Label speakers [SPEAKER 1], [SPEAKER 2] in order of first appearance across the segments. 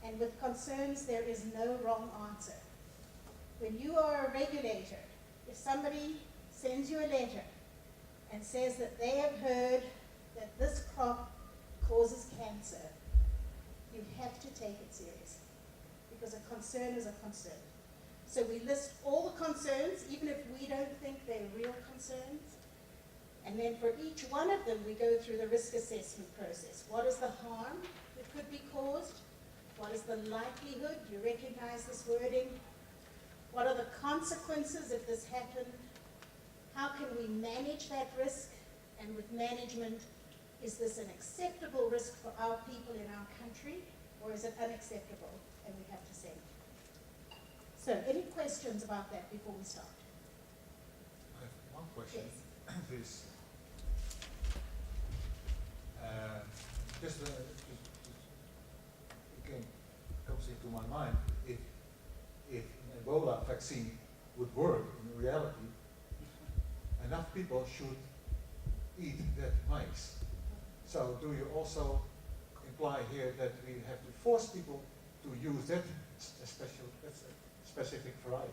[SPEAKER 1] And with concerns, there is no wrong answer. When you are a regulator, if somebody sends you a letter and says that they have heard that this crop causes cancer, you have to take it seriously, because a concern is a concern. So we list all the concerns, even if we don't think they're real concerns. And then for each one of them, we go through the risk assessment process. What is the harm that could be caused? What is the likelihood? Do you recognize this wording? What are the consequences if this happened? How can we manage that risk? And with management, is this an acceptable risk for our people in our country, or is it unacceptable and we have to say it? So, any questions about that before we start?
[SPEAKER 2] I have one question.
[SPEAKER 1] Yes.
[SPEAKER 2] This, just again comes into my mind, if an Ebola vaccine would work in reality, enough people should eat that mice. So do you also imply here that we have to force people to use that specific variety?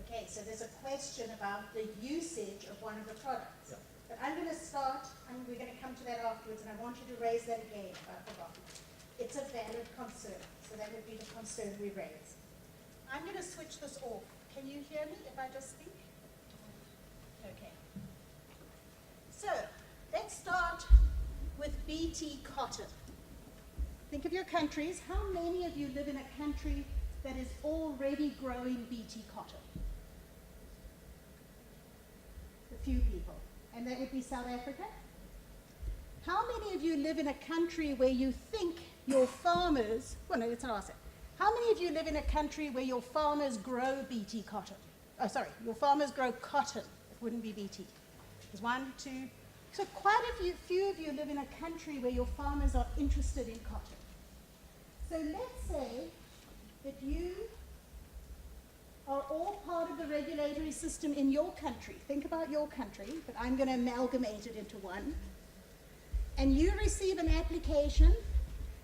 [SPEAKER 1] Okay, so there's a question about the usage of one of the products.
[SPEAKER 2] Yeah.
[SPEAKER 1] But I'm going to start, and we're going to come to that afterwards, and I want you to raise that again if I've forgotten. It's a valid concern, so that would be the concern we raise. I'm going to switch this off. Can you hear me if I just speak? Okay. So, let's start with BT cotton. Think of your countries. How many of you live in a country that is already growing BT cotton? A few people. And that would be South Africa. How many of you live in a country where you think your farmers, well no, let's not ask that. How many of you live in a country where your farmers grow BT cotton? Oh, sorry, your farmers grow cotton. It wouldn't be BT. There's one, two. So quite a few of you live in a country where your farmers are interested in cotton. So let's say that you are all part of the regulatory system in your country. Think about your country, but I'm going to amalgamate it into one. And you receive an application.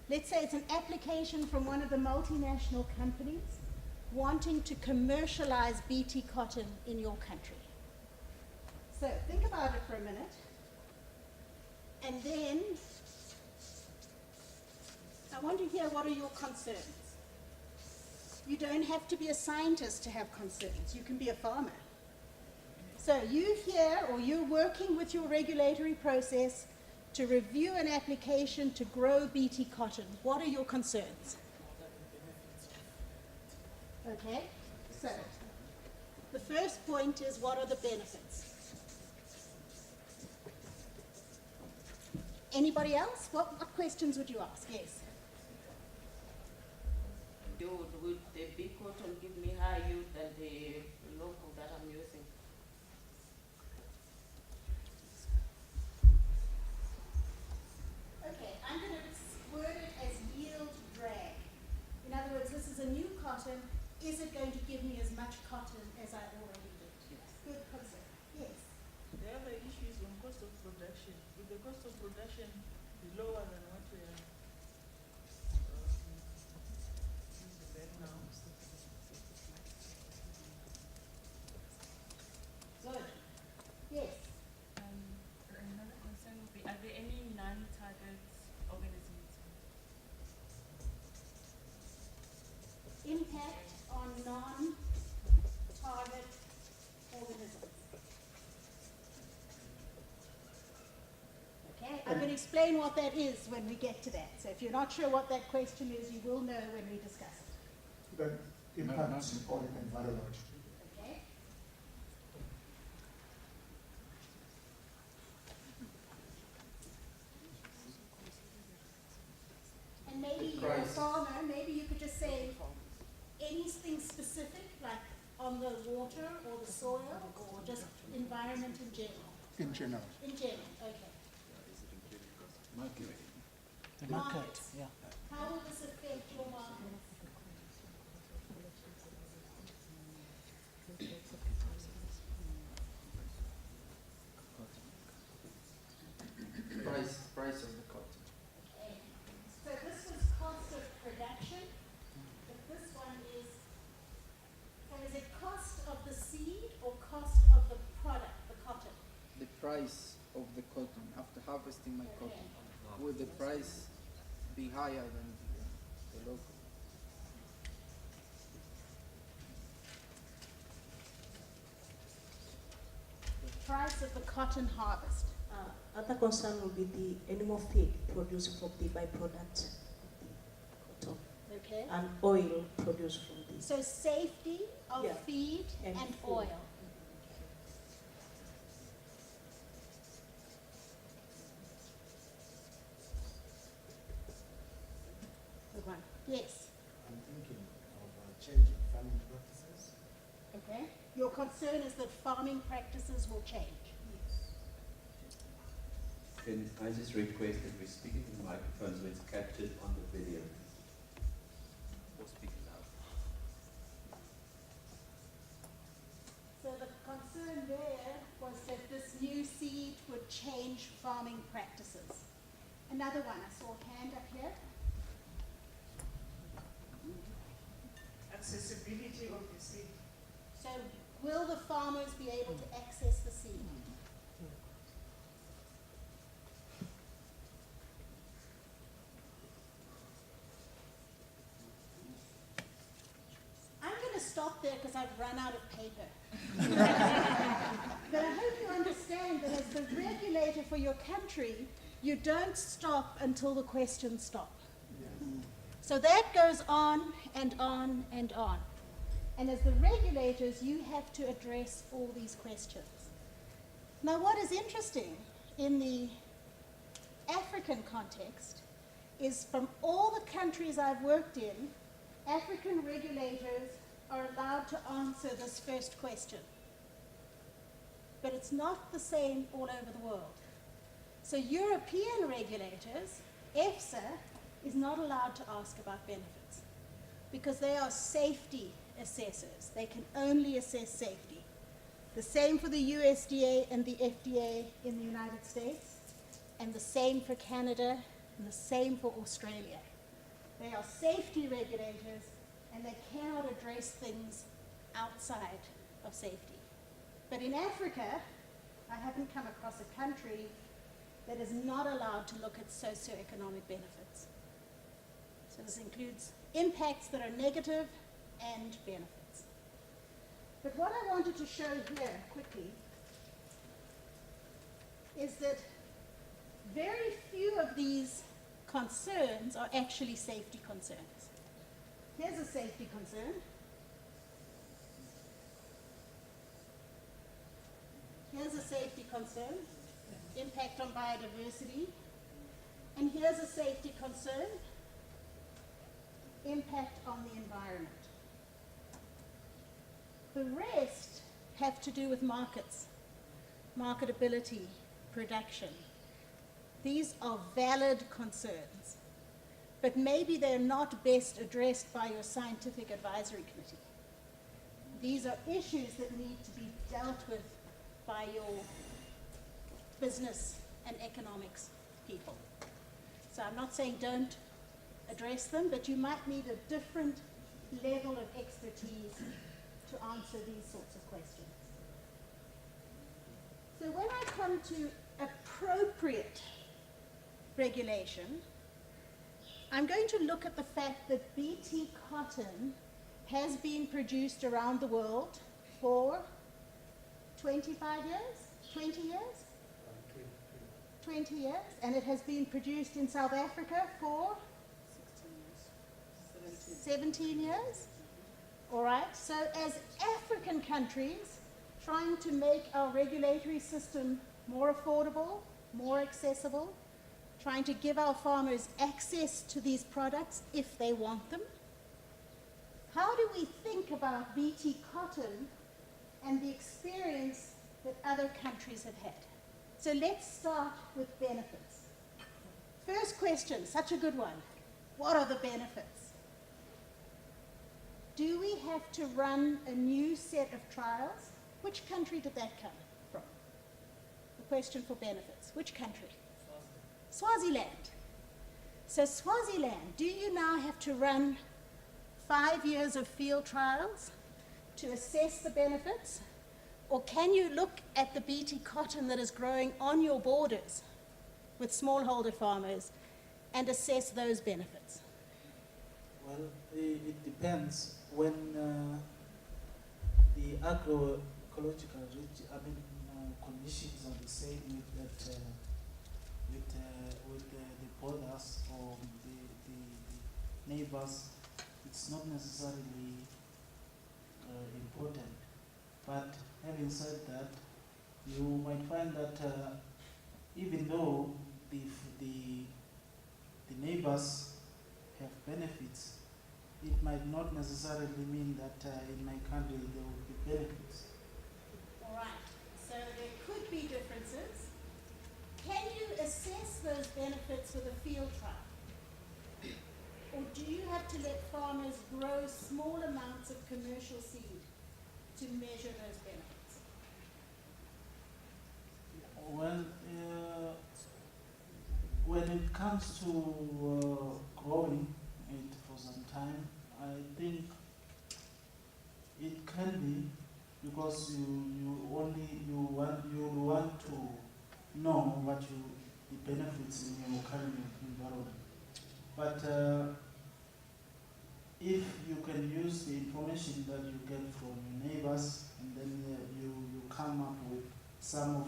[SPEAKER 1] Let's say it's an application from one of the multinational companies wanting to commercialize BT cotton in your country. So think about it for a minute. And then I want to hear, what are your concerns? You don't have to be a scientist to have concerns. You can be a farmer. So you here, or you're working with your regulatory process to review an application to grow BT cotton. What are your concerns? Okay, so the first point is, what are the benefits? Anybody else? What questions would you ask? Yes.
[SPEAKER 3] Would the big cotton give me higher yield than the local that I'm using?
[SPEAKER 1] Okay, I'm going to word it as yield drag. In other words, this is a new cotton. Is it going to give me as much cotton as I already did? Yes. Good concept. Yes.
[SPEAKER 4] The other issue is on cost of production. If the cost of production is lower than what we are using right now.
[SPEAKER 1] Good. Yes.
[SPEAKER 5] Another concern would be, are there any non-target organisms?
[SPEAKER 1] Impact on non-target organisms. Okay, I'm going to explain what that is when we get to that. So if you're not sure what that question is, you will know when we discuss it.
[SPEAKER 6] That impacts on environment.
[SPEAKER 1] Okay? And maybe you're a farmer, maybe you could just say anything specific, like on the water or the soil, or just environment in general.
[SPEAKER 6] In general.
[SPEAKER 1] In general, okay.
[SPEAKER 7] The market, yeah.
[SPEAKER 1] How will this affect your market?
[SPEAKER 8] Price of the cotton.
[SPEAKER 1] Okay.
[SPEAKER 8] importing my cotton. Would the price be higher than the local?
[SPEAKER 1] The price of the cotton harvest.
[SPEAKER 3] Other concern will be the animal feed produced from the byproduct of the cotton
[SPEAKER 1] Okay.
[SPEAKER 3] and oil produced from this.
[SPEAKER 1] So safety of
[SPEAKER 3] Yeah.
[SPEAKER 1] feed
[SPEAKER 3] And
[SPEAKER 1] and
[SPEAKER 3] food.
[SPEAKER 1] oil. Good one. Yes.
[SPEAKER 6] I'm thinking of changing farming practices.
[SPEAKER 1] Okay. Your concern is that farming practices will change.
[SPEAKER 9] Can I just request that we speak into the microphone so it's captured on the video? Or speak loud.
[SPEAKER 1] So the concern there was that this new seed would change farming practices. Another one, I saw a hand up here.
[SPEAKER 4] Accessibility of the seed.
[SPEAKER 1] So will the farmers be able to access the seed? I'm going to stop there because I've run out of paper. But I hope you understand that as the regulator for your country, you don't stop until the questions stop. So that goes on and on and on. And as the regulators, you have to address all these questions. Now, what is interesting in the African context is from all the countries I've worked in, African regulators are allowed to answer this first question. But it's not the same all over the world. So European regulators, EFSA, is not allowed to ask about benefits because they are safety assessors. They can only assess safety. The same for the USDA and the FDA in the United States, and the same for Canada, and the same for Australia. They are safety regulators, and they cannot address things outside of safety. But in Africa, I haven't come across a country that is not allowed to look at socioeconomic benefits. So this includes impacts that are negative and benefits. But what I wanted to show here quickly is that very few of these concerns are actually safety concerns. Here's a safety concern. Here's a safety concern, impact on biodiversity. And here's a safety concern, impact on the environment. The rest have to do with markets, marketability, production. These are valid concerns, but maybe they're not best addressed by your scientific advisory committee. These are issues that need to be dealt with by your business and economics people. So I'm not saying don't address them, but you might need a different level of expertise to answer these sorts of questions. So when I come to appropriate regulation, I'm going to look at the fact that BT cotton has been produced around the world for 25 years, 20 years? 20 years, and it has been produced in South Africa for 17 years. All right, so as African countries trying to make our regulatory system more affordable, more accessible, trying to give our farmers access to these products if they want them, how do we think about BT cotton and the experience that other countries have had? So let's start with benefits. First question, such a good one. What are the benefits? Do we have to run a new set of trials? Which country did that come from? The question for benefits. Which country? Swaziland. So Swaziland, do you now have to run 5 years of field trials to assess the benefits? Or can you look at the BT cotton that is growing on your borders with smallholder farmers and assess those benefits?
[SPEAKER 7] Well, it depends. When the agroecological conditions are the same with that with the borders or the neighbors, it's not necessarily important. But having said that, you might find that even though the neighbors have benefits, it might not necessarily mean that in my country there will be benefits.
[SPEAKER 1] All right, so there could be differences. Can you assess those benefits with a field trial? Or do you have to let farmers grow small amounts of commercial seed to measure those benefits?
[SPEAKER 7] Well, when it comes to growing it for some time, I think it can be, because you want to know what the benefits in your current environment. But if you can use the information that you get from your neighbors, and then you come up with some of,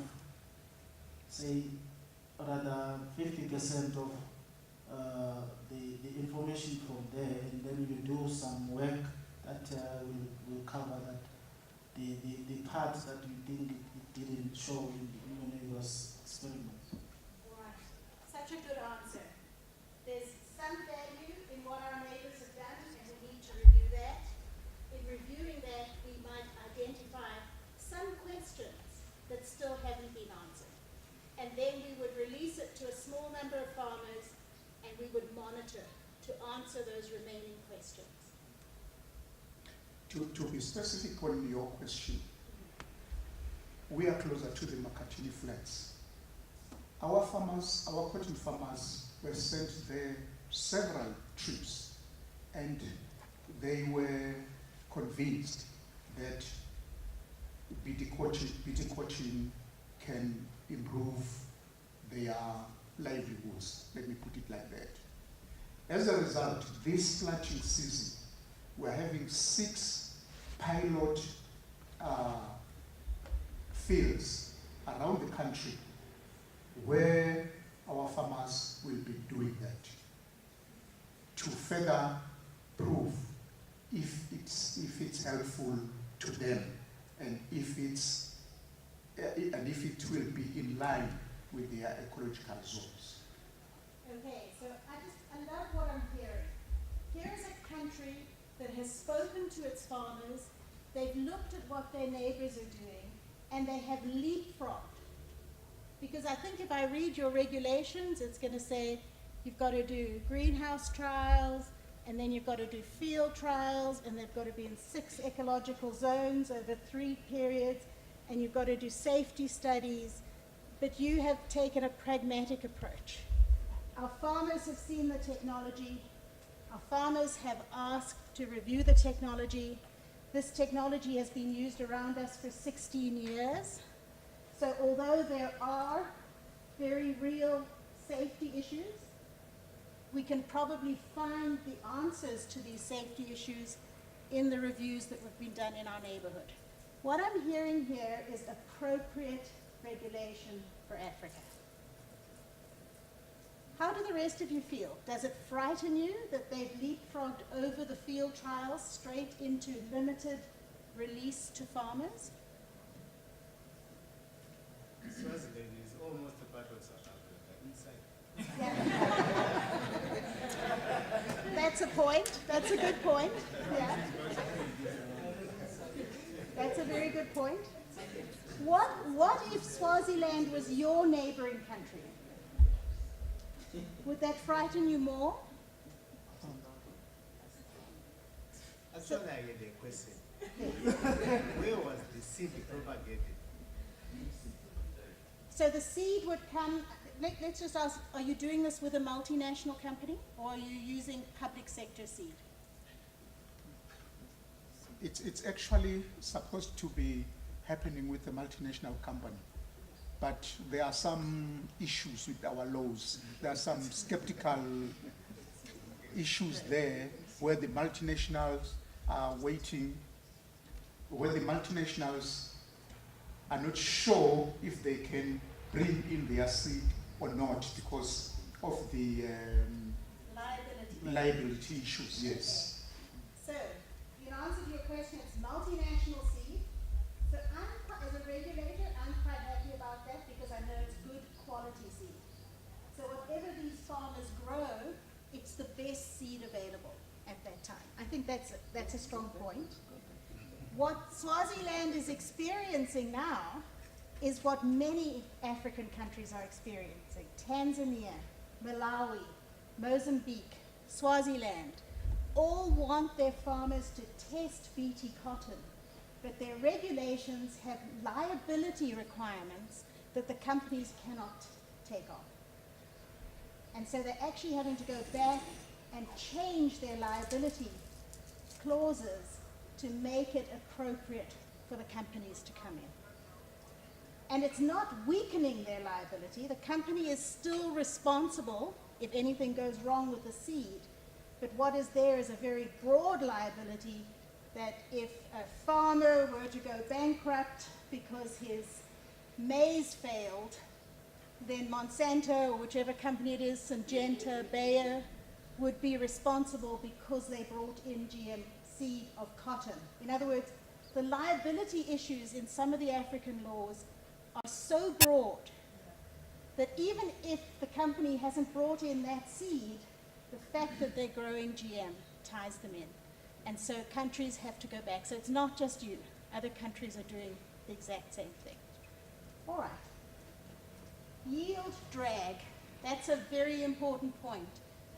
[SPEAKER 7] say, rather 50% of the information from there, and then you do some work that will cover that the parts that you think it didn't show in your neighbor's experiments.
[SPEAKER 1] Right. Such a good answer. There's some value in what our neighbors have done, and we need to review that. In reviewing that, we might identify some questions that still haven't been answered. And then we would release it to a small number of farmers, and we would monitor to answer those remaining questions.
[SPEAKER 10] To be specific on your question, we are closer to the Makatini flats. Our farmers, our cotton farmers, were sent there several trips, and they were convinced that BT cotton can improve their livelihoods, let me put it like that. As a result, this planting season, we're having 6 pilot fields around the country where our farmers will be doing that to further prove if it's helpful to them, and if it will be in line with their ecological zones.
[SPEAKER 1] Okay, so I love what I'm hearing. Here is a country that has spoken to its farmers, they've looked at what their neighbors are doing, and they have leapfrogged. Because I think if I read your regulations, it's going to say you've got to do greenhouse trials, and then you've got to do field trials, and they've got to be in 6 ecological zones over 3 periods, and you've got to do safety studies, but you have taken a pragmatic approach. Our farmers have seen the technology. Our farmers have asked to review the technology. This technology has been used around us for 16 years. So although there are very real safety issues, we can probably find the answers to these safety issues in the reviews that have been done in our neighborhood. What I'm hearing here is appropriate regulation for Africa. How do the rest of you feel? Does it frighten you that they've leapfrogged over the field trials straight into limited release to farmers?
[SPEAKER 6] Swaziland is almost a part of South Africa inside.
[SPEAKER 1] Yeah. That's a point. That's a good point. Yeah. That's a very good point. What if Swaziland was your neighboring country? Would that frighten you more?
[SPEAKER 6] Actually, I had a question. Where was the seed propagated?
[SPEAKER 1] So the seed would come, let's just ask, are you doing this with a multinational company, or are you using public sector seed?
[SPEAKER 10] It's actually supposed to be happening with a multinational company. but there are some issues with our laws. There are some skeptical issues there where the multinationals are waiting, where the multinationals are not sure if they can bring in their seed or not because of the liability issues, yes.
[SPEAKER 1] So, in answer to your question, it's multinational seed. So as a regulator, I'm quite happy about that because I know it's good quality seed. So whatever these farmers grow, it's the best seed available at that time. I think that's a strong point. What Swaziland is experiencing now is what many African countries are experiencing. Tanzania, Malawi, Mozambique, Swaziland, all want their farmers to test BT cotton, but their regulations have liability requirements that the companies cannot take on. And so they're actually having to go back and change their liability clauses to make it appropriate for the companies to come in. And it's not weakening their liability. The company is still responsible if anything goes wrong with the seed. But what is there is a very broad liability that if a farmer were to go bankrupt because his maize failed, then Monsanto or whichever company it is, Syngenta, Bayer, would be responsible because they brought in GM seed of cotton. In other words, the liability issues in some of the African laws are so broad that even if the company hasn't brought in that seed, the fact that they're growing GM ties them in. And so countries have to go back. So it's not just you. Other countries are doing the exact same thing. All right. Yield drag. That's a very important point.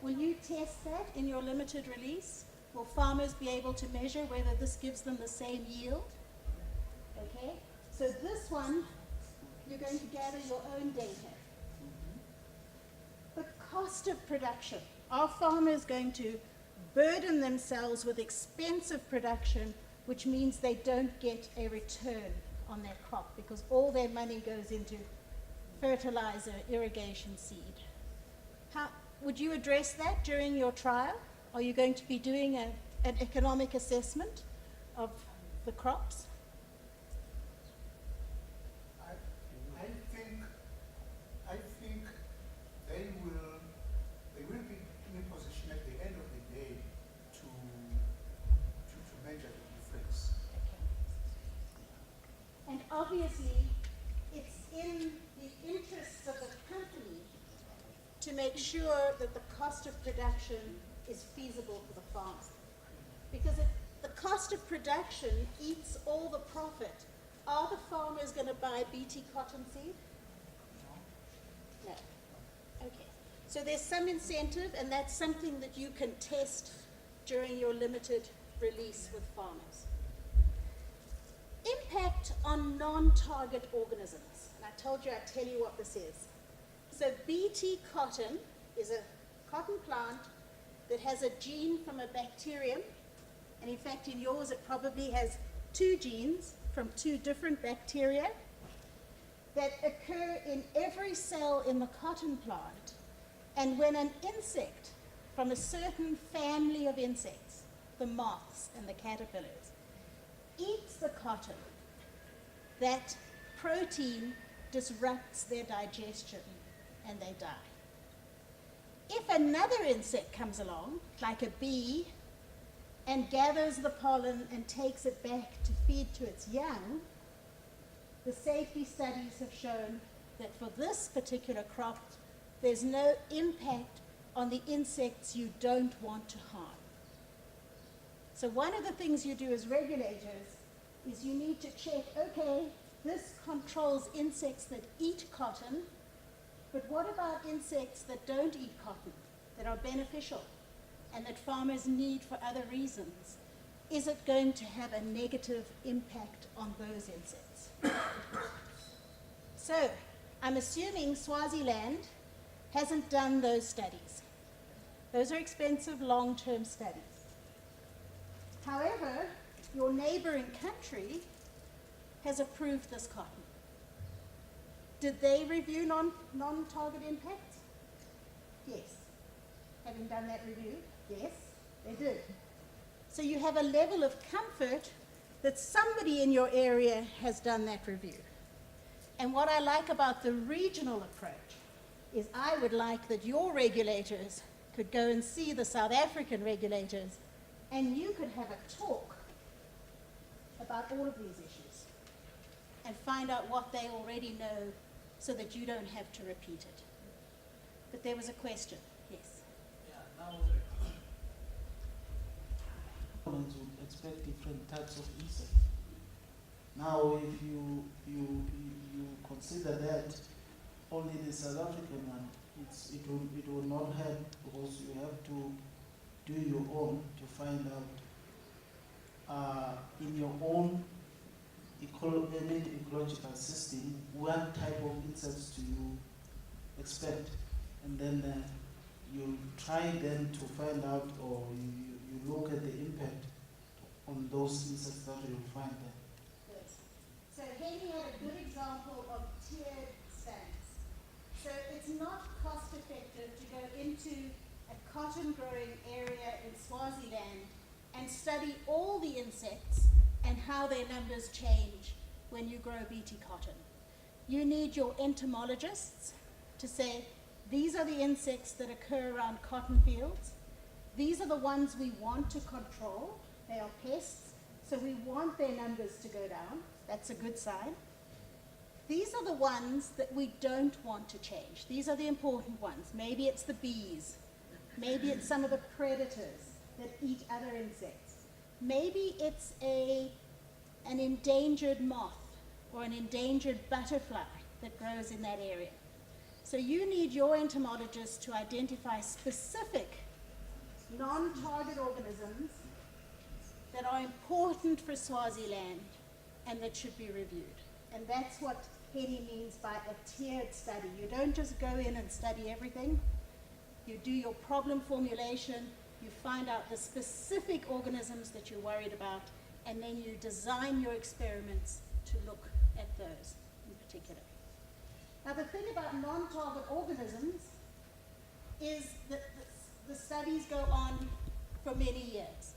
[SPEAKER 1] Will you test that in your limited release? Will farmers be able to measure whether this gives them the same yield? Okay. So this one, you're going to gather your own data. The cost of production. Are farmers going to burden themselves with expensive production, which means they don't get a return on their crop because all their money goes into fertilizer, irrigation, seed? How would you address that during your trial? Are you going to be doing an economic assessment of the crops?
[SPEAKER 10] I think they will be in a position at the end of the day to measure the difference.
[SPEAKER 1] Okay. And obviously, it's in the interests of the company to make sure that the cost of production is feasible for the farmer. Because if the cost of production eats all the profit, are the farmers going to buy BT cotton seed? No. Okay. So there's some incentive, and that's something that you can test during your limited release with farmers. Impact on non-target organisms. And I told you I'd tell you what this is. So BT cotton is a cotton plant that has a gene from a bacterium, and in fact in yours it probably has 2 genes from 2 different bacteria that occur in every cell in the cotton plant. And when an insect from a certain family of insects, the moths and the caterpillars, eats the cotton, that protein disrupts their digestion and they die. If another insect comes along, like a bee, and gathers the pollen and takes it back to feed to its young, the safety studies have shown that for this particular crop, there's no impact on the insects you don't want to harm. So one of the things you do as regulators is you need to check, okay, this controls insects that eat cotton, but what about insects that don't eat cotton, that are beneficial, and that farmers need for other reasons? Is it going to have a negative impact on those insects? So, I'm assuming Swaziland hasn't done those studies. Those are expensive long-term studies. However, your neighboring country has approved this cotton. Did they review non-target impacts? Yes. Having done that review? Yes, they did. So you have a level of comfort that somebody in your area has done that review. And what I like about the regional approach is I would like that your regulators could go and see the South African regulators and you could have a talk about all of these issues and find out what they already know so that you don't have to repeat it. But there was a question, yes.
[SPEAKER 7] Yeah, now governments would expect different types of insects. Now, if you consider that only the South African one, it will not help because you have to do your own to find out in your own ecological system what type of insects do you expect, and then you try then to find out, or you look at the impact on those insects that you find there.
[SPEAKER 1] Yes. So Henny had a good example of tiered stands. So it's not cost effective to go into a cotton growing area in Swaziland and study all the insects and how their numbers change when you grow BT cotton. You need your entomologists to say, these are the insects that occur around cotton fields. These are the ones we want to control. They are pests, so we want their numbers to go down. That's a good sign. These are the ones that we don't want to change. These are the important ones. Maybe it's the bees. Maybe it's some of the predators that eat other insects. Maybe it's an endangered moth or an endangered butterfly that grows in that area. So you need your entomologist to identify specific non-target organisms that are important for Swaziland and that should be reviewed. And that's what Henny means by a tiered study. You don't just go in and study everything. You do your problem formulation, you find out the specific organisms that you're worried about, and then you design your experiments to look at those in particular. Now the thing about non-target organisms is that the studies go on for many years.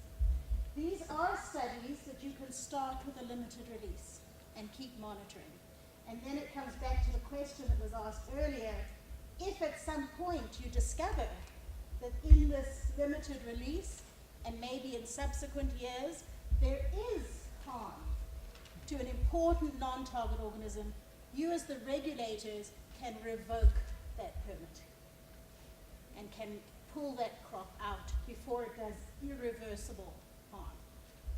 [SPEAKER 1] These are studies that you can start with a limited release and keep monitoring. And then it comes back to the question that was asked earlier. If at some point you discover that in this limited release, and maybe in subsequent years, there is harm to an important non-target organism, you as the regulators can revoke that permit and can pull that crop out before it does irreversible harm.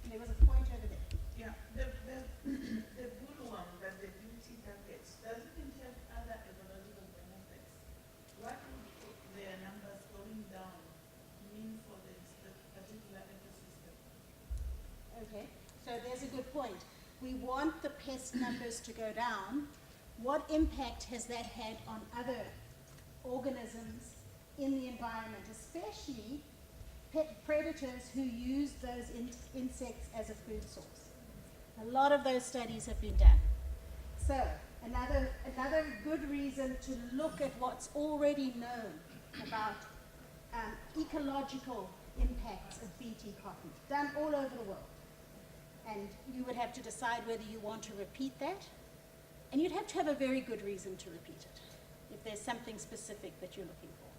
[SPEAKER 1] And there was a point over there.
[SPEAKER 4] Yeah, the blue one that the beauty targets, does it have other ecological benefits? What would their numbers going down mean for the particular ecosystem?
[SPEAKER 1] Okay, so there's a good point. We want the pest numbers to go down. What impact has that had on other organisms in the environment, especially predators who use those insects as a food source? A lot of those studies have been done. So another good reason to look at what's already known about ecological impacts of BT cotton, done all over the world. And you would have to decide whether you want to repeat that. And you'd have to have a very good reason to repeat it, if there's something specific that you're looking for.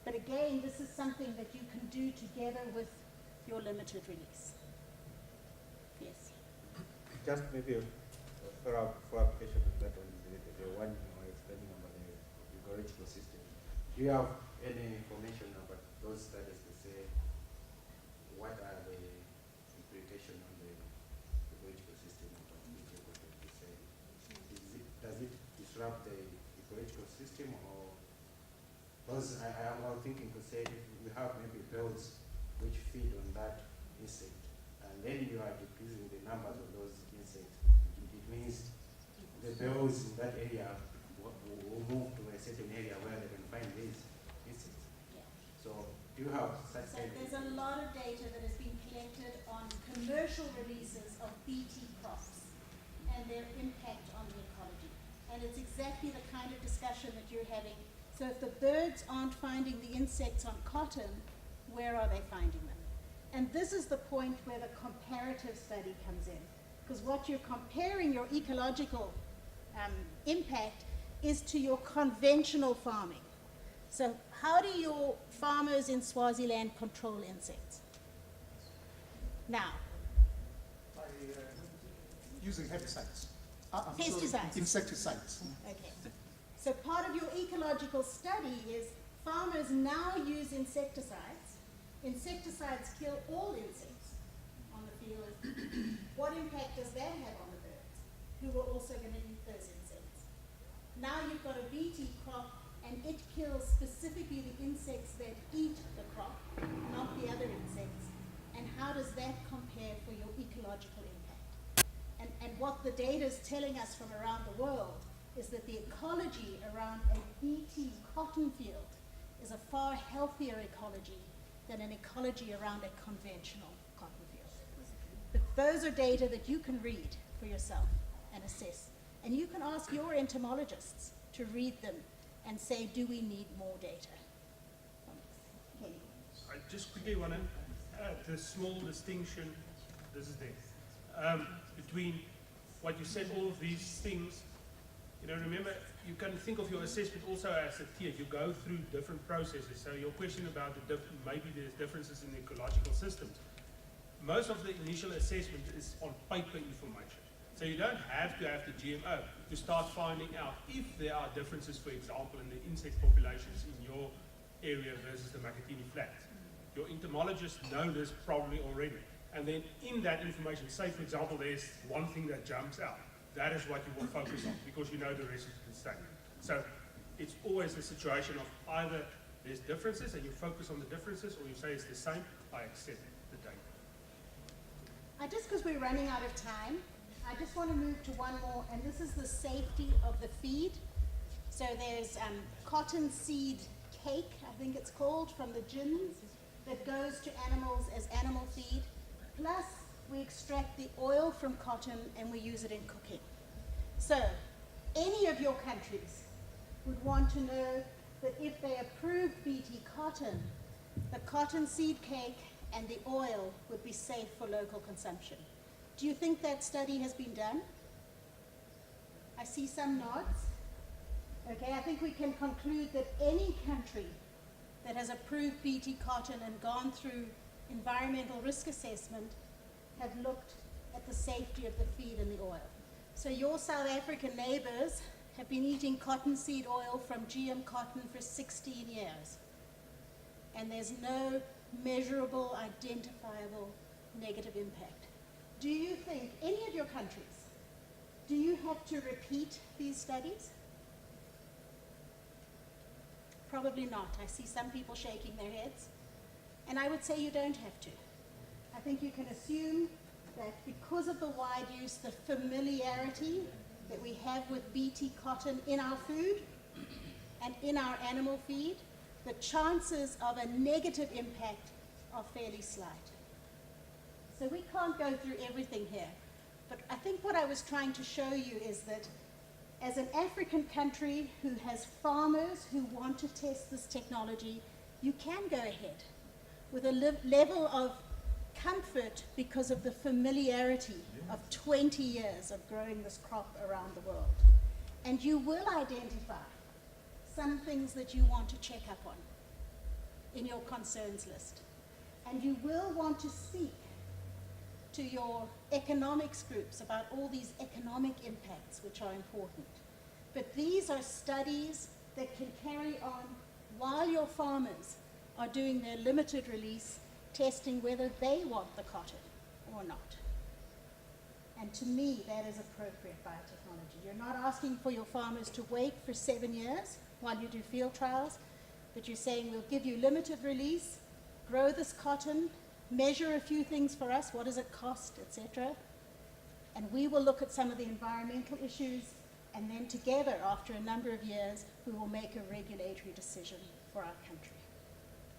[SPEAKER 1] But again, this is something that you can do together with your limited release. Yes?
[SPEAKER 6] Just maybe a follow-up question on that one, the one you were explaining about the ecological system. Do you have any information about those studies to say what are the implications on the ecological system of BT cotton to say? Does it disrupt the ecological system, or because I'm thinking to say if we have maybe birds which feed on that insect, and then you are decreasing the numbers of those insects, it means the birds in that area will move to a certain area where they can find these insects.
[SPEAKER 1] Yeah.
[SPEAKER 6] So do you have such
[SPEAKER 1] So there's a lot of data that has been collected on commercial releases of BT crops and their impact on the ecology. And it's exactly the kind of discussion that you're having. So if the birds aren't finding the insects on cotton, where are they finding them? And this is the point where the comparative study comes in. Because what you're comparing your ecological impact is to your conventional farming. So how do your farmers in Swaziland control insects? Now,
[SPEAKER 10] By using herbicides.
[SPEAKER 1] Pesticides.
[SPEAKER 10] Insecticides.
[SPEAKER 1] okay. So part of your ecological study is farmers now use insecticides. Insecticides kill all insects on the field. What impact does that have on the birds, who are also going to eat those insects? Now you've got a BT crop, and it kills specifically the insects that eat the crop, not the other insects. And how does that compare for your ecological impact? And what the data is telling us from around the world is that the ecology around a BT cotton field is a far healthier ecology than an ecology around a conventional cotton field. But those are data that you can read for yourself and assess. And you can ask your entomologists to read them and say, do we need more data? Kenny.
[SPEAKER 11] I just quickly want to add the small distinction, this is there, between what you said, all of these things. You know, remember, you can think of your assessment also as a tier. You go through different processes. So your question about maybe there's differences in ecological systems. Most of the initial assessment is on paper information. So you don't have to have the GMO to start finding out if there are differences, for example, in the insect populations in your area versus the Makatini Flats. Your entomologists know this probably already. And then in that information, say for example, there's one thing that jumps out. That is what you will focus on because you know the rest of the study. So it's always the situation of either there's differences and you focus on the differences, or you say it's the same, I accept the data.
[SPEAKER 1] Just because we're running out of time, I just want to move to one more, and this is the safety of the feed. So there's cottonseed cake, I think it's called, from the gins that goes to animals as animal feed. Plus, we extract the oil from cotton and we use it in cooking. So, any of your countries would want to know that if they approved BT cotton, the cottonseed cake and the oil would be safe for local consumption. Do you think that study has been done? I see some nods. Okay, I think we can conclude that any country that has approved BT cotton and gone through environmental risk assessment have looked at the safety of the feed and the oil. So your South African neighbors have been eating cottonseed oil from GM cotton for 16 years. And there's no measurable, identifiable negative impact. Do you think, any of your countries, do you have to repeat these studies? Probably not. I see some people shaking their heads. And I would say you don't have to. I think you can assume that because of the wide use, the familiarity that we have with BT cotton in our food and in our animal feed, the chances of a negative impact are fairly slight. So we can't go through everything here. But I think what I was trying to show you is that as an African country who has farmers who want to test this technology, you can go ahead with a level of comfort because of the familiarity of 20 years of growing this crop around the world. And you will identify some things that you want to check up on in your concerns list. And you will want to speak to your economics groups about all these economic impacts which are important. But these are studies that can carry on while your farmers are doing their limited release, testing whether they want the cotton or not. And to me, that is appropriate biotechnology. You're not asking for your farmers to wait for 7 years while you do field trials, but you're saying we'll give you limited release, grow this cotton, measure a few things for us, what does it cost, etc. And we will look at some of the environmental issues, and then together, after a number of years, we will make a regulatory decision for our country.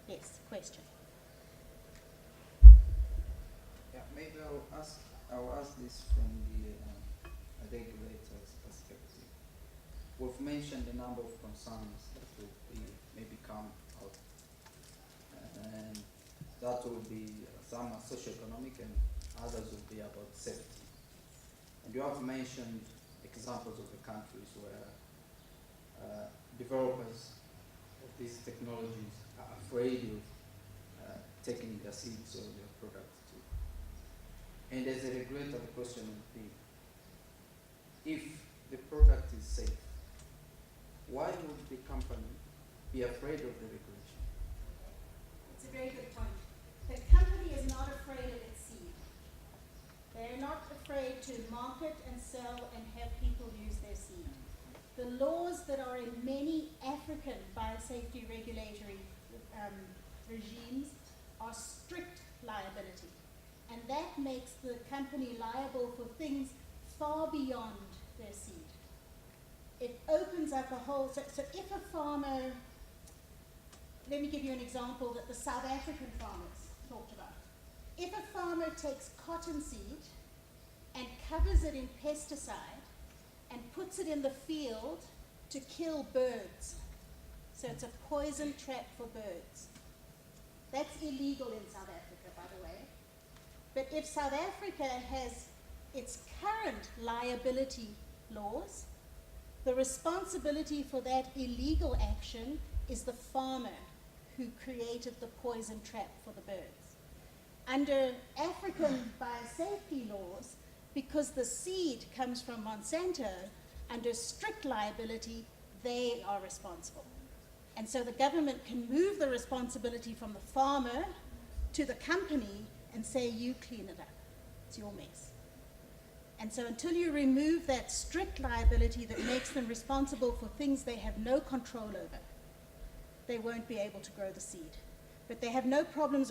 [SPEAKER 1] Yes, question.
[SPEAKER 8] Yeah, maybe I'll ask this from the regulator's perspective. we've mentioned a number of concerns that will be maybe come out, and that will be some are socioeconomic and others will be about safety. And you have mentioned examples of the countries where developers of these technologies are afraid of taking their seeds or their products too. And as a regulator, the question would be, if the product is safe, why would the company be afraid of the regulation?
[SPEAKER 1] It's a very good point. The company is not afraid of its seed. They're not afraid to market and sell and have people use their seed. The laws that are in many African biosafety regulatory regimes are strict liability. And that makes the company liable for things far beyond their seed. It opens up a whole, so if a farmer, let me give you an example that the South African farmers talked about. If a farmer takes cottonseed and covers it in pesticide and puts it in the field to kill birds, so it's a poison trap for birds. That's illegal in South Africa, by the way. But if South Africa has its current liability laws, the responsibility for that illegal action is the farmer who created the poison trap for the birds. Under African biosafety laws, because the seed comes from Monsanto, under strict liability, they are responsible. And so the government can move the responsibility from the farmer to the company and say, you clean it up. It's your mess. And so until you remove that strict liability that makes them responsible for things they have no control over, they won't be able to grow the seed. But they have no problems